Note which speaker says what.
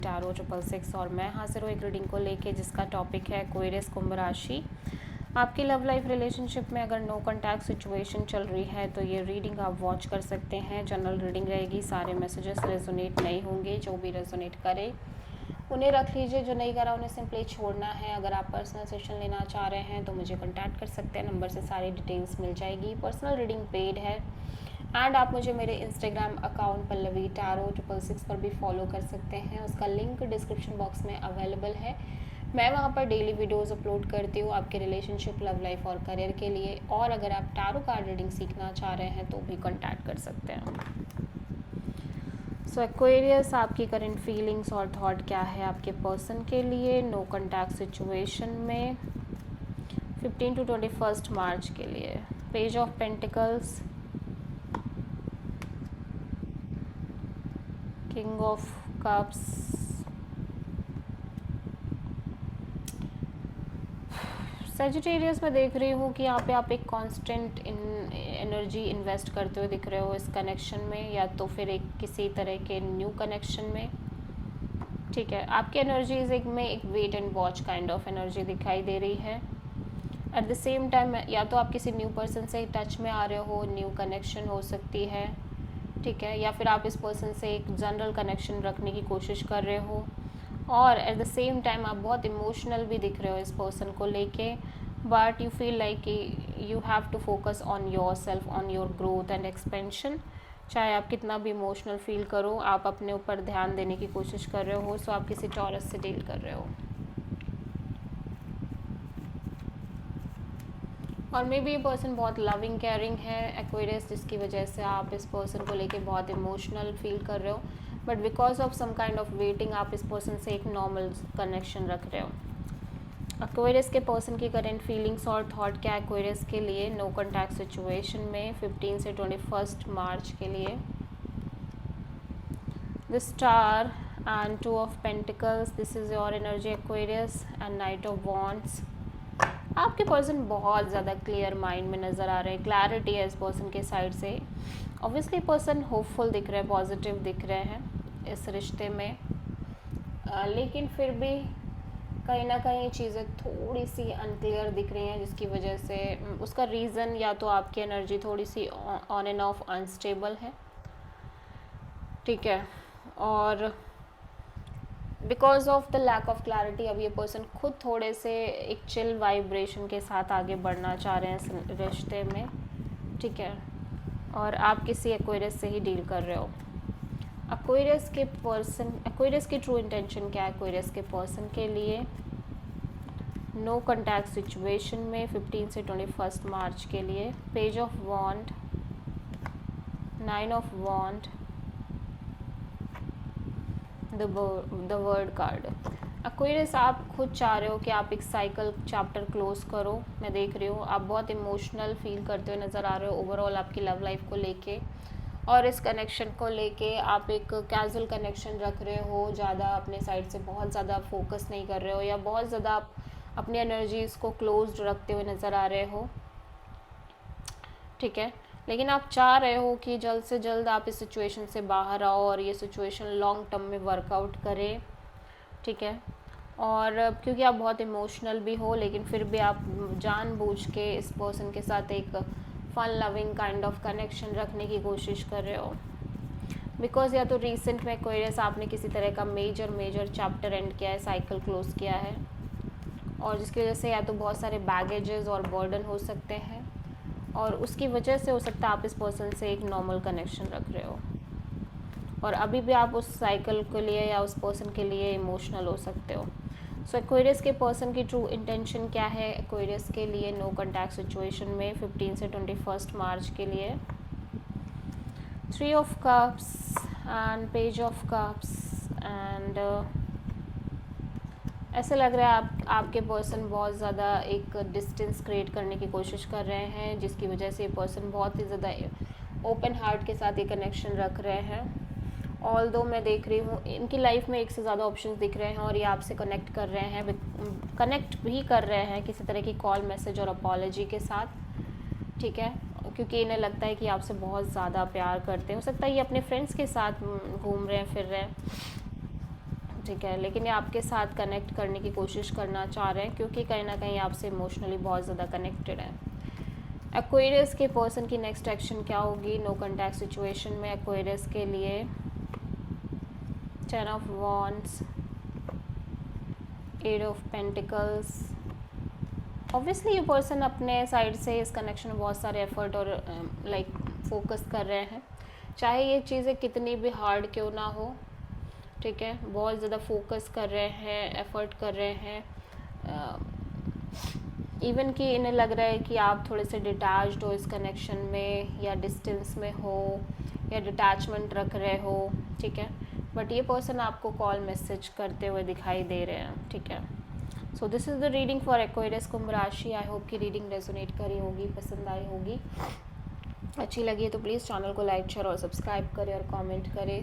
Speaker 1: Tarot 666 और मैं हाजिर हूँ एक रीडिंग को लेके जिसका टॉपिक है एक्वेरियस कुंभ राशि। आपकी लव लाइफ रिलेशनशिप में अगर नो कॉन्टैक्ट सिचुएशन चल रही है तो ये रीडिंग आप वॉच कर सकते हैं। जनरल रीडिंग रहेगी, सारे मैसेजेस रेजोनेट नहीं होंगे। जो भी रेजोनेट करे उन्हें रख लीजिए, जो नहीं करा उन्हें सिंपली छोड़ना है। अगर आप पर्सनल सेशन लेना चाह रहे हैं तो मुझे कॉन्टैक्ट कर सकते हैं, नंबर से सारी डिटेल्स मिल जाएगी। पर्सनल रीडिंग पेड है एंड आप मुझे मेरे इंस्टाग्राम अकाउंट पल्लवी टारो 666 पर भी फॉलो कर सकते हैं। उसका लिंक डिस्क्रिप्शन बॉक्स में अवेलेबल है। मैं वहाँ पर डेली वीडियोस अपलोड करती हूँ आपके रिलेशनशिप, लव लाइफ और करियर के लिए। और अगर आप टारो कार्ड रीडिंग सीखना चाह रहे हैं तो भी कॉन्टैक्ट कर सकते हैं। सो एक्वेरियस, आपकी करंट फीलिंग्स और थॉट क्या है आपके पर्सन के लिए नो कॉन्टैक्ट सिचुएशन में 15 to 21 मार्च के लिए। Page of pentacles, king of cups, Sagittarius में देख रही हूँ कि यहाँ पे आप एक कांस्टेंट एनर्जी इन्वेस्ट करते हुए दिख रहे हो इस कनेक्शन में, या तो फिर एक किसी तरह के न्यू कनेक्शन में। ठीक है, आपकी एनर्जीज एक wait and watch kind of energy दिखाई दे रही है। एट द सेम टाइम या तो आप किसी न्यू पर्सन से टच में आ रहे हो, न्यू कनेक्शन हो सकती है, ठीक है, या फिर आप इस पर्सन से एक जनरल कनेक्शन रखने की कोशिश कर रहे हो। और एट द सेम टाइम आप बहुत इमोशनल भी दिख रहे हो इस पर्सन को लेके, but you feel like you have to focus on yourself, on your growth and expansion. चाहे आप कितना भी इमोशनल फील करो, आप अपने ऊपर ध्यान देने की कोशिश कर रहे हो। सो आप किसी टॉरस से डील कर रहे हो, और मे बी ये पर्सन बहुत लविंग केयरिंग है एक्वेरियस, जिसकी वजह से आप इस पर्सन को लेके बहुत इमोशनल फील कर रहे हो। But because of some kind of waiting आप इस पर्सन से एक नॉर्मल कनेक्शन रख रहे हो। एक्वेरियस के पर्सन की करंट फीलिंग्स और थॉट क्या एक्वेरियस के लिए नो कॉन्टैक्ट सिचुएशन में 15 से 21 मार्च के लिए। The star and 2 of pentacles, this is your energy Aquarius, and night of wands. आपके पर्सन बहुत ज़्यादा क्लियर माइंड में नज़र आ रहे हैं, क्लैरिटी है इस पर्सन के साइड से। ऑब्वियसली पर्सन होपफुल दिख रहे हैं, पॉजिटिव दिख रहे हैं इस रिश्ते में, लेकिन फिर भी कहीं ना कहीं चीज़ें थोड़ी सी अनक्लियर दिख रही हैं, जिसकी वजह से उसका रीज़न या तो आपकी एनर्जी थोड़ी सी ऑन एंड ऑफ अनस्टेबल है, ठीक है, और because of the lack of clarity अब ये पर्सन खुद थोड़े से एक चिल वाइब्रेशन के साथ आगे बढ़ना चाह रहे हैं इस रिश्ते में, ठीक है, और आप किसी एक्वेरियस से ही डील कर रहे हो। एक्वेरियस के पर्सन, एक्वेरियस की ट्रू इंटेंशन क्या है एक्वेरियस के पर्सन के लिए नो कॉन्टैक्ट सिचुएशन में 15 से 21 मार्च के लिए। Page of wand, 9 of wand, the world card. Aquarius, आप खुद चाह रहे हो कि आप एक साइकिल चैप्टर क्लोज करो। मैं देख रही हूँ आप बहुत इमोशनल फील करते हुए नज़र आ रहे हो ओवरऑल आपकी लव लाइफ को लेके, और इस कनेक्शन को लेके आप एक कैजुअल कनेक्शन रख रहे हो, ज़्यादा अपने साइड से बहुत ज़्यादा फोकस नहीं कर रहे हो, या बहुत ज़्यादा आप अपनी एनर्जीज़ को क्लोज्ड रखते हुए नज़र आ रहे हो, ठीक है, लेकिन आप चाह रहे हो कि जल्द से जल्द आप इस सिचुएशन से बाहर आओ और ये सिचुएशन लॉन्ग टर्म में वर्कआउट करे, ठीक है, और क्योंकि आप बहुत इमोशनल भी हो, लेकिन फिर भी आप जानबूझ के इस पर्सन के साथ एक fun loving kind of connection रखने की कोशिश कर रहे हो। बिकॉज या तो रिसेंट में एक्वेरियस आपने किसी तरह का मेजर चैप्टर एंड किया है, साइकिल क्लोज किया है, और जिसकी वजह से या तो बहुत सारे बैगेजेस और बर्डन हो सकते हैं, और उसकी वजह से हो सकता है आप इस पर्सन से एक नॉर्मल कनेक्शन रख रहे हो, और अभी भी आप उस साइकिल के लिए या उस पर्सन के लिए इमोशनल हो सकते हो। सो एक्वेरियस के पर्सन की ट्रू इंटेंशन क्या है एक्वेरियस के लिए नो कॉन्टैक्ट सिचुएशन में 15 से 21 मार्च के लिए। 3 of cups and page of cups, and ऐसा लग रहा है आपके पर्सन बहुत ज़्यादा एक डिस्टेंस क्रिएट करने की कोशिश कर रहे हैं, जिसकी वजह से ये पर्सन बहुत ही ज़्यादा ओपन हार्ट के साथ ये कनेक्शन रख रहे हैं। ऑल दो मैं देख रही हूँ इनकी लाइफ में एक से ज़्यादा ऑप्शंस दिख रहे हैं, और ये आपसे कनेक्ट कर रहे हैं, कनेक्ट भी कर रहे हैं किसी तरह की कॉल, मैसेज और अपॉलजी के साथ, ठीक है, क्योंकि इन्हें लगता है कि आपसे बहुत ज़्यादा प्यार करते हैं। हो सकता है ये अपने फ्रेंड्स के साथ घूम रहे हैं, फिर रहे हैं, ठीक है, लेकिन ये आपके साथ कनेक्ट करने की कोशिश करना चाह रहे हैं क्योंकि कहीं ना कहीं आपसे इमोशनली बहुत ज़्यादा कनेक्टेड है। एक्वेरियस के पर्सन की नेक्स्ट एक्शन क्या होगी नो कॉन्टैक्ट सिचुएशन में एक्वेरियस के लिए? 10 of wands, 8 of pentacles. Obviously ये पर्सन अपने साइड से इस कनेक्शन में बहुत सारे एफर्ट और लाइक फोकस कर रहे हैं, चाहे ये चीज़ें कितनी भी हार्ड क्यों ना हो, ठीक है, बहुत ज़्यादा फोकस कर रहे हैं, एफर्ट कर रहे हैं। इवन कि इन्हें लग रहा है कि आप थोड़े से डिटैच्ड हो इस कनेक्शन में, या डिस्टेंस में हो, या डिटैचमेंट रख रहे हो, ठीक है, बट ये पर्सन आपको कॉल मैसेज करते हुए दिखाई दे रहे हैं, ठीक है। So this is the reading for Aquarius कुंभ राशि। आई होप कि रीडिंग रेजोनेट करी होगी, पसंद आई होगी। अच्छी लगी है तो प्लीज़ चैनल को लाइक शेयर और सब्सक्राइब करें और कमेंट करें।